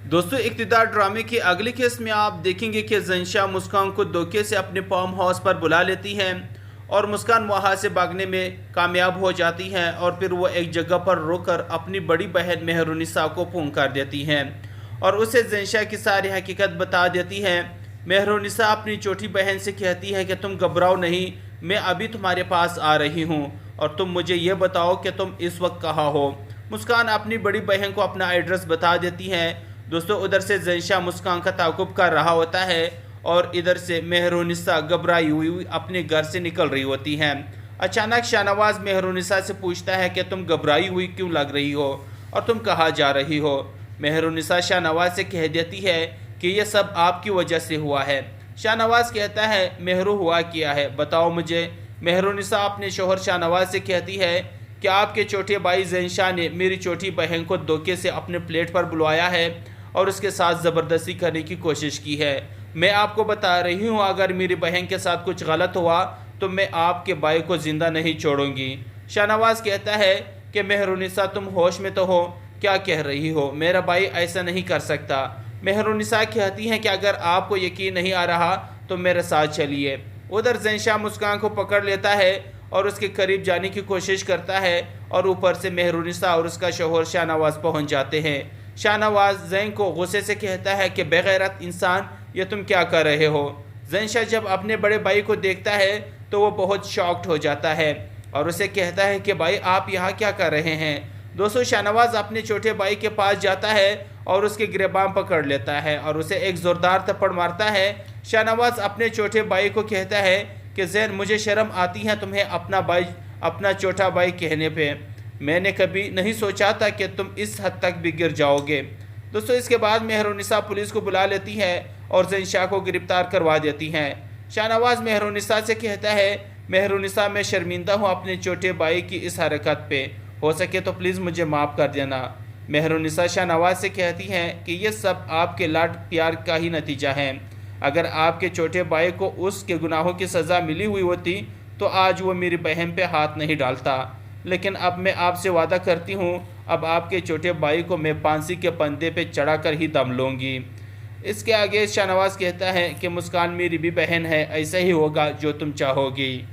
दोस्तों, इक़्तिदार ड्रामे की अगली केस में आप देखेंगे कि ज़ेनशा मुस्कान को धोखे से अपने फार्म हाउस पर बुला लेती हैं और मुस्कान वहां से भागने में कामयाब हो जाती हैं और फिर वो एक जगह पर रुककर अपनी बड़ी बहन मेहरुनिसा को फ़ोन कर देती हैं और उसे ज़ेनशा की सारी हकीकत बता देती हैं। मेहरुनिसा अपनी छोटी बहन से कहती है कि तुम घबराओ नहीं, मैं अभी तुम्हारे पास आ रही हूँ और तुम मुझे ये बताओ कि तुम इस वक्त कहाँ हो। मुस्कान अपनी बड़ी बहन को अपना एड्रेस बता देती हैं। दोस्तों, उधर से ज़ेनशा मुस्कान का ताक़ुब कर रहा होता है और इधर से मेहरुनिसा घबराई हुई अपने घर से निकल रही होती हैं। अचानक शाहनवाज मेहरुनिसा से पूछता है कि तुम घबराई हुई क्यों लग रही हो और तुम कहाँ जा रही हो। मेहरुनिसा शाहनवाज से कह देती है कि यह सब आपकी वजह से हुआ है। शाहनवाज कहता है, मेहरू हुआ क्या है, बताओ मुझे। मेहरुनिसा अपने शोहर शाहनवाज से कहती है कि आपके छोटे भाई ज़ेनशा ने मेरी छोटी बहन को धोखे से अपने प्लेट पर बुलवाया है और उसके साथ ज़बरदस्ती करने की कोशिश की है। मैं आपको बता रही हूँ, अगर मेरी बहन के साथ कुछ गलत हुआ तो मैं आपके भाई को ज़िंदा नहीं छोड़ूंगी। शाहनवाज कहता है कि मेहरुनिसा, तुम होश में तो हो, क्या कह रही हो, मेरा भाई ऐसा नहीं कर सकता। मेहरुनिसा कहती हैं कि अगर आपको यकीन नहीं आ रहा तो मेरे साथ चलिए। उधर ज़ेनशा मुस्कान को पकड़ लेता है और उसके करीब जाने की कोशिश करता है और ऊपर से मेहरुनिसा और उसका शोहर शाहनवाज पहुंच जाते हैं। शाहनवाज ज़ैन को गुस्से से कहता है कि बेगैरत इंसान, ये तुम क्या कर रहे हो। ज़ेनशा जब अपने बड़े भाई को देखता है तो वो बहुत शॉक्ड हो जाता है और उसे कहता है कि भाई आप यहाँ क्या कर रहे हैं। दोस्तों, शाहनवाज अपने छोटे भाई के पास जाता है और उसके गिरबान पकड़ लेता है और उसे एक ज़ोरदार थप्पड़ मारता है। शाहनवाज अपने छोटे भाई को कहता है कि ज़ैन, मुझे शर्म आती है तुम्हें अपना छोटा भाई कहने पे। मैंने कभी नहीं सोचा था कि तुम इस हद तक भी गिर जाओगे। दोस्तों, इसके बाद मेहरुनिसा पुलिस को बुला लेती है और ज़ेनशा को गिरफ्तार करवा देती हैं। शाहनवाज मेहरुनिसा से कहता है, मेहरुनिसा, मैं शर्मिंदा हूँ अपने छोटे भाई की इस हरकत पे, हो सके तो प्लीज़ मुझे माफ़ कर देना। मेहरुनिसा शाहनवाज से कहती हैं कि ये सब आपके लाड प्यार का ही नतीजा है। अगर आपके छोटे भाई को उसके गुनाहों की सज़ा मिली हुई होती तो आज वो मेरी बहन पे हाथ नहीं डालता, लेकिन अब मैं आपसे वादा करती हूँ, अब आपके छोटे भाई को मैं फांसी के फंदे पे चढ़ाकर ही दम लूँगी। इसके आगे शाहनवाज कहता है कि मुस्कान मेरी भी बहन है, ऐसा ही होगा जो तुम चाहोगी।